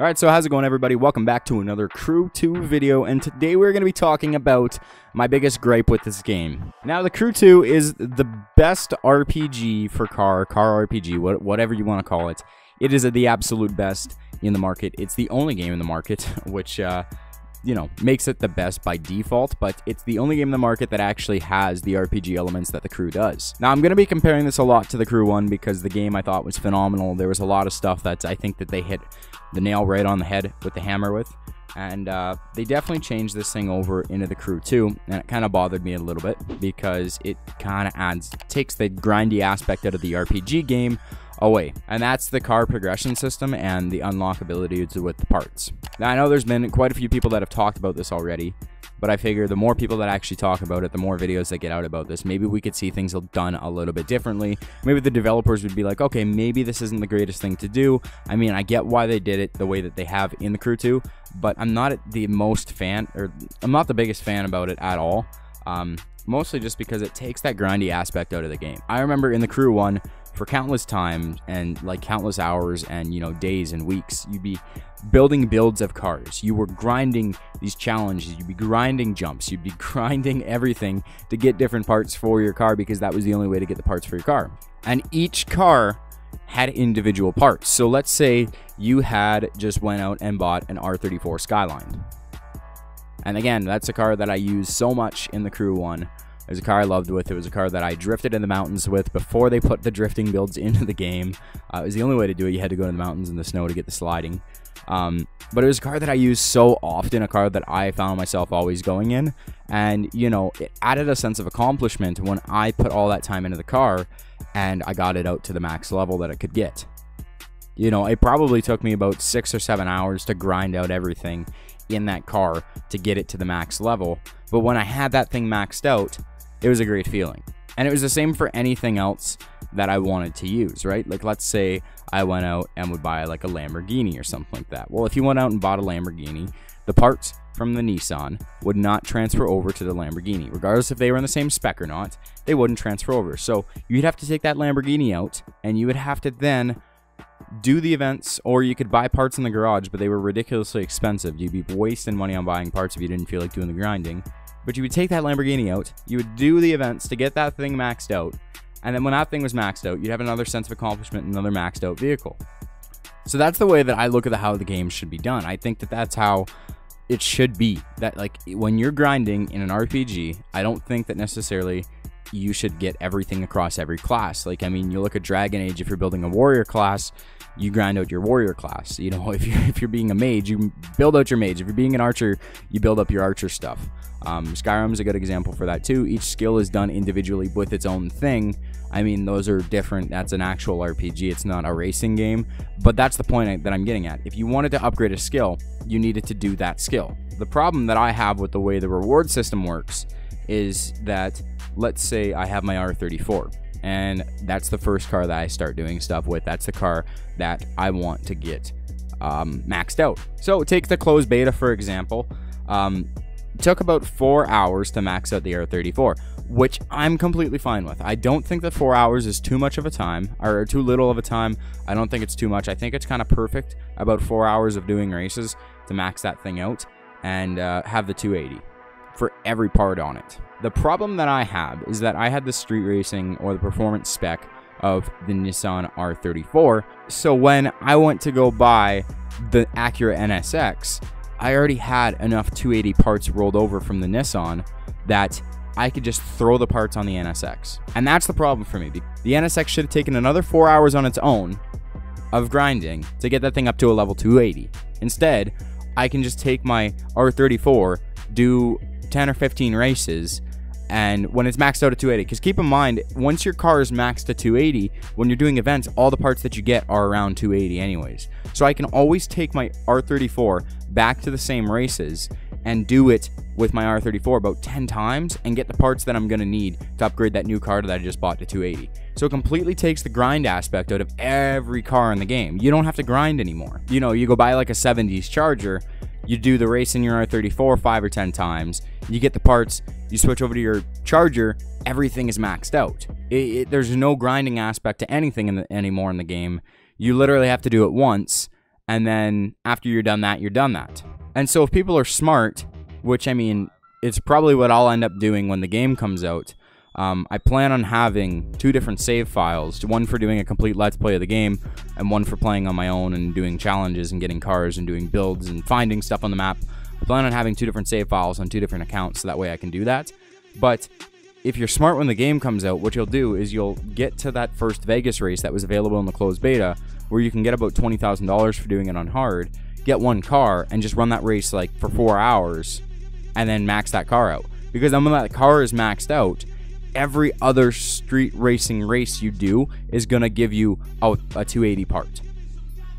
Alright, so how's it going, everybody? Welcome back to another Crew 2 video, and today we're going to be talking about my biggest gripe with this game. Now, the Crew 2 is the best RPG for car RPG, whatever you want to call it. It is the absolute best in the market. It's the only game in the market, which, you know, makes it the best by default, but it's the only game in the market that actually has the RPG elements that the Crew does. Now, I'm going to be comparing this a lot to the Crew 1 because the game I thought was phenomenal. There was a lot of stuff that I think that they hit the nail right on the head with the hammer with, and they definitely changed this thing over into the Crew 2, and it kind of bothered me a little bit because it kind of takes the grindy aspect out of the RPG game away, and that's the car progression system and the unlockability with the parts. Now, I know there's been quite a few people that have talked about this already, but I figure the more people that actually talk about it, the more videos that get out about this. Maybe we could see things done a little bit differently. Maybe the developers would be like, okay, maybe this isn't the greatest thing to do. I mean, I get why they did it the way that they have in the Crew 2, but I'm not the I'm not the biggest fan about it at all. Mostly just because it takes that grindy aspect out of the game. I remember in the Crew 1, for countless times and like countless hours and, you know, days and weeks, you'd be building builds of cars. You were grinding these challenges. You'd be grinding jumps. You'd be grinding everything to get different parts for your car because that was the only way to get the parts for your car. And each car had individual parts. So let's say you had just went out and bought an R34 Skyline. And again, that's a car that I use so much in the Crew 1. It was a car I loved with. It was a car that I drifted in the mountains with before they put the drifting builds into the game. It was the only way to do it. You had to go to the mountains in the snow to get the sliding. But it was a car that I used so often, a car that I found myself always going in. And, you know, it added a sense of accomplishment when I put all that time into the car and I got it out to the max level that it could get. You know, it probably took me about 6 or 7 hours to grind out everything in that car to get it to the max level. But when I had that thing maxed out, it was a great feeling. And it was the same for anything else that I wanted to use, right? Like, let's say I went out and would buy like a Lamborghini or something like that. Well, if you went out and bought a Lamborghini, the parts from the Nissan would not transfer over to the Lamborghini. Regardless if they were in the same spec or not, they wouldn't transfer over. So you'd have to take that Lamborghini out and you would have to then do the events, or you could buy parts in the garage, but they were ridiculously expensive. You'd be wasting money on buying parts if you didn't feel like doing the grinding. But you would take that Lamborghini out, you would do the events to get that thing maxed out, and then when that thing was maxed out, you'd have another sense of accomplishment and another maxed out vehicle. So that's the way that I look at how the game should be done. I think that that's how it should be. That, like, when you're grinding in an RPG, I don't think that necessarily you should get everything across every class. Like, I mean, you look at Dragon Age, if you're building a warrior class, you grind out your warrior class. You know, if you're being a mage, you build out your mage. If you're being an archer, you build up your archer stuff. Skyrim's a good example for that too. Each skill is done individually with its own thing. I mean, those are different. That's an actual RPG. It's not a racing game. But that's the point that I'm getting at. If you wanted to upgrade a skill, you needed to do that skill. The problem that I have with the way the reward system works is that, let's say I have my R34. And that's the first car that I start doing stuff with. That's the car that I want to get maxed out. So take the closed beta, for example. It took about 4 hours to max out the R34, which I'm completely fine with. I don't think that 4 hours is too much of a time, or too little of a time. I don't think it's too much. I think it's kind of perfect, about 4 hours of doing races to max that thing out and have the 280 for every part on it. The problem that I have is that I had the street racing or the performance spec of the Nissan R34. So when I went to go buy the Acura NSX, I already had enough 280 parts rolled over from the Nissan that I could just throw the parts on the NSX. And that's the problem for me. The NSX should have taken another 4 hours on its own of grinding to get that thing up to a level 280. Instead, I can just take my R34, do 10 or 15 races, and when it's maxed out at 280, because keep in mind, once your car is maxed to 280, when you're doing events, all the parts that you get are around 280 anyways. So I can always take my R34 back to the same races and do it with my R34 about 10 times and get the parts that I'm going to need to upgrade that new car that I just bought to 280. So it completely takes the grind aspect out of every car in the game. You don't have to grind anymore. You know, you go buy like a 70s Charger, you do the race in your R34 5 or 10 times, you get the parts, you switch over to your Charger, everything is maxed out. There's no grinding aspect to anything anymore in the game. You literally have to do it once, and then after you're done that, you're done that. And so if people are smart, which I mean, it's probably what I'll end up doing when the game comes out, I plan on having 2 different save files, one for doing a complete let's play of the game, and one for playing on my own and doing challenges and getting cars and doing builds and finding stuff on the map. I plan on having 2 different save files on 2 different accounts, so that way I can do that. But if you're smart when the game comes out, what you'll do is you'll get to that first Vegas race that was available in the closed beta, where you can get about $20,000 for doing it on hard, get one car, and just run that race like for 4 hours, and then max that car out. Because then when that car is maxed out, every other street racing race you do is going to give you a 280 part.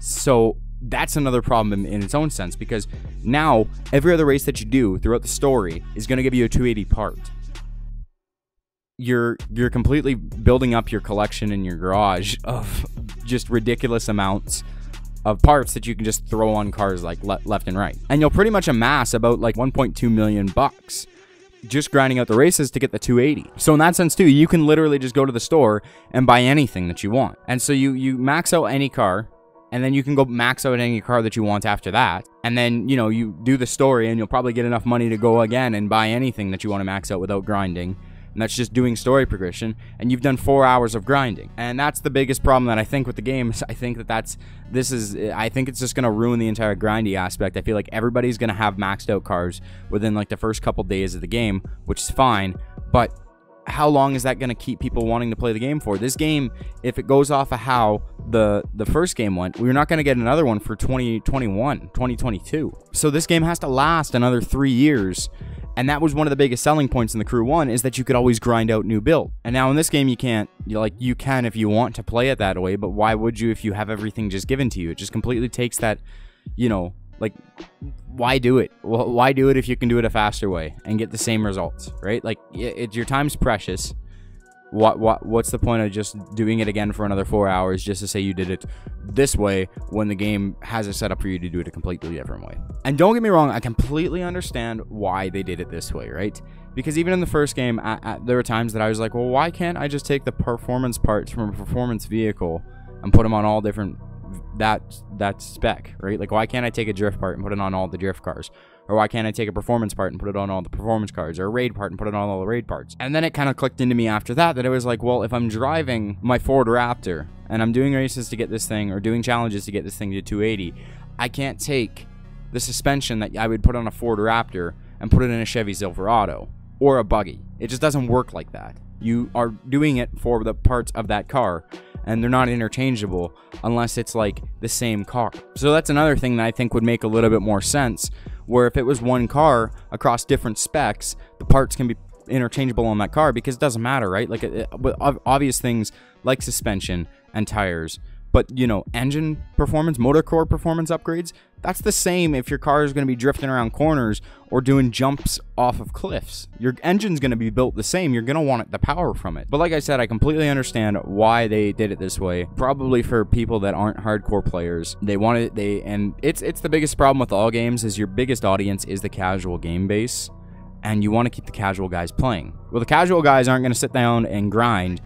So that's another problem in its own sense, because now every other race that you do throughout the story is going to give you a 280 part. You're completely building up your collection in your garage of just ridiculous amounts of parts that you can just throw on cars like left and right. And you'll pretty much amass about like 1.2 million bucks just grinding out the races to get the 280. So in that sense too, you can literally just go to the store and buy anything that you want. And so you max out any car, and then you can go max out any car that you want after that. And then, you know, you do the story and you'll probably get enough money to go again and buy anything that you want to max out without grinding. And that's just doing story progression, and you've done 4 hours of grinding. And that's the biggest problem that I think with the game. Is I think I think it's just going to ruin the entire grindy aspect. I feel like everybody's going to have maxed out cars within like the first couple days of the game, which is fine, but how long is that going to keep people wanting to play the game for? This game, if it goes off of how the first game went, we're not going to get another one for 2022. So this game has to last another 3 years. And that was one of the biggest selling points in the Crew 1, is that you could always grind out new build. And now in this game, you can't. You can if you want to play it that way, but why would you if you have everything just given to you? It just completely takes that, you know, like, why do it? Well, why do it if you can do it a faster way and get the same results, right? Like, your time's precious. What's the point of just doing it again for another 4 hours just to say you did it this way when the game has it set up for you to do it a completely different way? And don't get me wrong, I completely understand why they did it this way, right? Because even in the first game, there were times that I was like, well, why can't I just take the performance parts from a performance vehicle and put them on all different that spec, right? Like, why can't I take a drift part and put it on all the drift cars? Or why can't I take a performance part and put it on all the performance cars, or a raid part and put it on all the raid parts? And then it kind of clicked into me after that it was like, well, if I'm driving my Ford Raptor and I'm doing races to get this thing, or doing challenges to get this thing to 280, I can't take the suspension that I would put on a Ford Raptor and put it in a Chevy Silverado or a buggy. It just doesn't work like that. You are doing it for the parts of that car, and they're not interchangeable unless it's like the same car. So that's another thing that I think would make a little bit more sense, where if it was one car across different specs, the parts can be interchangeable on that car, because it doesn't matter, right? Like, obvious things like suspension and tires, but, you know, engine performance, motor core performance upgrades, that's the same if your car is going to be drifting around corners or doing jumps off of cliffs. Your engine's going to be built the same. You're going to want the power from it. But like I said, I completely understand why they did it this way. Probably for people that aren't hardcore players. And it's the biggest problem with all games, is your biggest audience is the casual game base, and you want to keep the casual guys playing. Well, the casual guys aren't going to sit down and grind,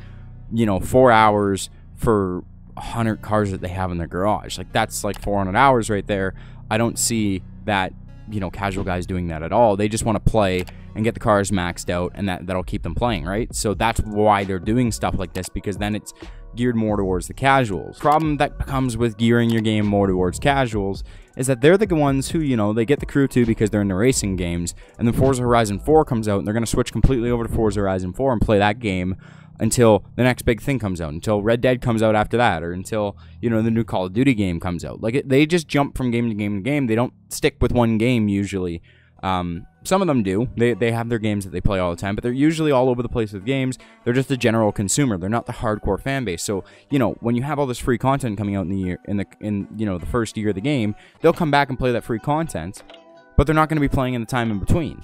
you know, 4 hours for 100 cars that they have in their garage. Like, that's like 400 hours right there. I don't see that, you know, casual guys doing that at all. They just want to play and get the cars maxed out, and that'll keep them playing, right? So that's why they're doing stuff like this, because then it's geared more towards the casuals. Problem that comes with gearing your game more towards casuals is that they're the ones who, you know, they get the Crew 2 because they're in the racing games, and then Forza Horizon 4 comes out, and they're going to switch completely over to Forza Horizon 4 and play that game until the next big thing comes out, until Red Dead comes out after that, or until, you know, the new Call of Duty game comes out. Like, they just jump from game to game to game. They don't stick with one game usually. Some of them do. They have their games that they play all the time, but they're usually all over the place with games. They're just the general consumer. They're not the hardcore fan base. So, you know, when you have all this free content coming out in the year, in you know, the first year of the game, they'll come back and play that free content, but they're not going to be playing in the time in between.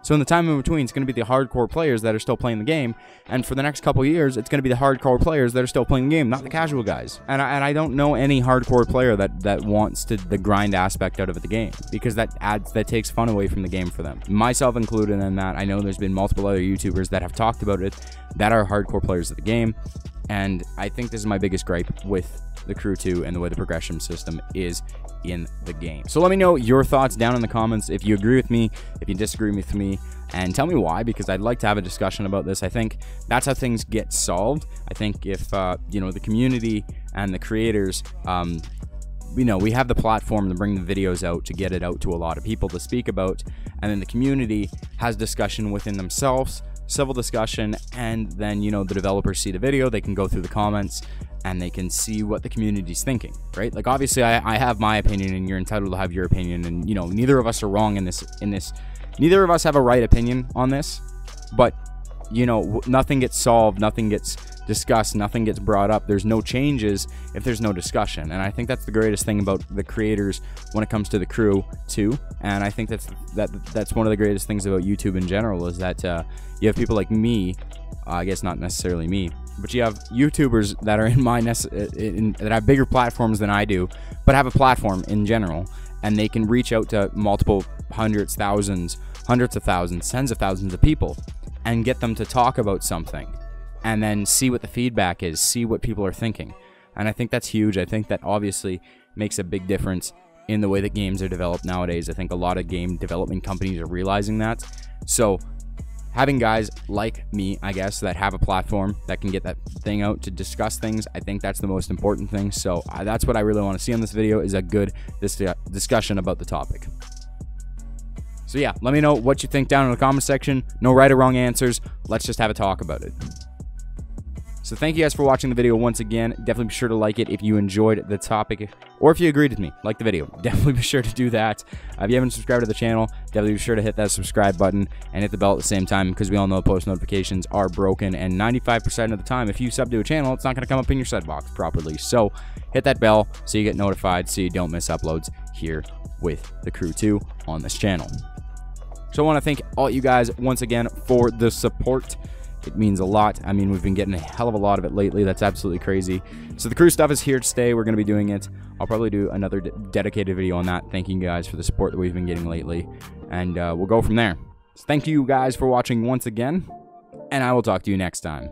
So in the time in between, it's going to be the hardcore players that are still playing the game, and for the next couple years, it's going to be the hardcore players that are still playing the game, not the casual guys. And I don't know any hardcore player that wants the grind aspect out of the game, because that takes fun away from the game for them. Myself included in that. I know there's been multiple other YouTubers that have talked about it that are hardcore players of the game. And I think this is my biggest gripe with the Crew 2 and the way the progression system is in the game. So let me know your thoughts down in the comments, if you agree with me, if you disagree with me, and tell me why, because I'd like to have a discussion about this. I think that's how things get solved. I think if, you know, the community and the creators, you know, we have the platform to bring the videos out, to get it out to a lot of people to speak about, and then the community has discussion within themselves, civil discussion, and then, you know, the developers see the video, they can go through the comments, and they can see what the community's thinking, right? Like, obviously, I have my opinion, and you're entitled to have your opinion, and, you know, neither of us are wrong in this, neither of us have a right opinion on this, but, you know, nothing gets solved, nothing gets discussed, nothing gets brought up, there's no changes if there's no discussion. And I think that's the greatest thing about the creators when it comes to the Crew 2, and I think that's one of the greatest things about YouTube in general, is that you have people like me, I guess not necessarily me, but you have YouTubers that are in my that have bigger platforms than I do, but have a platform in general, and they can reach out to multiple hundreds of thousands, tens of thousands of people, and get them to talk about something, and then see what the feedback is, see what people are thinking. And I think that's huge. I think that obviously makes a big difference in the way that games are developed nowadays. I think a lot of game development companies are realizing that. So having guys like me, I guess, that have a platform that can get that thing out to discuss things, I think that's the most important thing. So that's what I really want to see on this video, is a good discussion about the topic. So yeah, let me know what you think down in the comment section. No right or wrong answers. Let's just have a talk about it. So thank you guys for watching the video once again. Definitely be sure to like it if you enjoyed the topic, or if you agreed with me, like the video. Definitely be sure to do that. If you haven't subscribed to the channel, definitely be sure to hit that subscribe button and hit the bell at the same time, because we all know post notifications are broken, and 95% of the time, if you sub to a channel, it's not going to come up in your set box properly. So hit that bell so you get notified, so you don't miss uploads here with the Crew 2 on this channel. So I want to thank all you guys once again for the support. It means a lot. I mean, we've been getting a hell of a lot of it lately. That's absolutely crazy. So the Crew stuff is here to stay. We're going to be doing it. I'll probably do another dedicated video on that, thanking you guys for the support that we've been getting lately. And we'll go from there. So thank you guys for watching once again, and I will talk to you next time.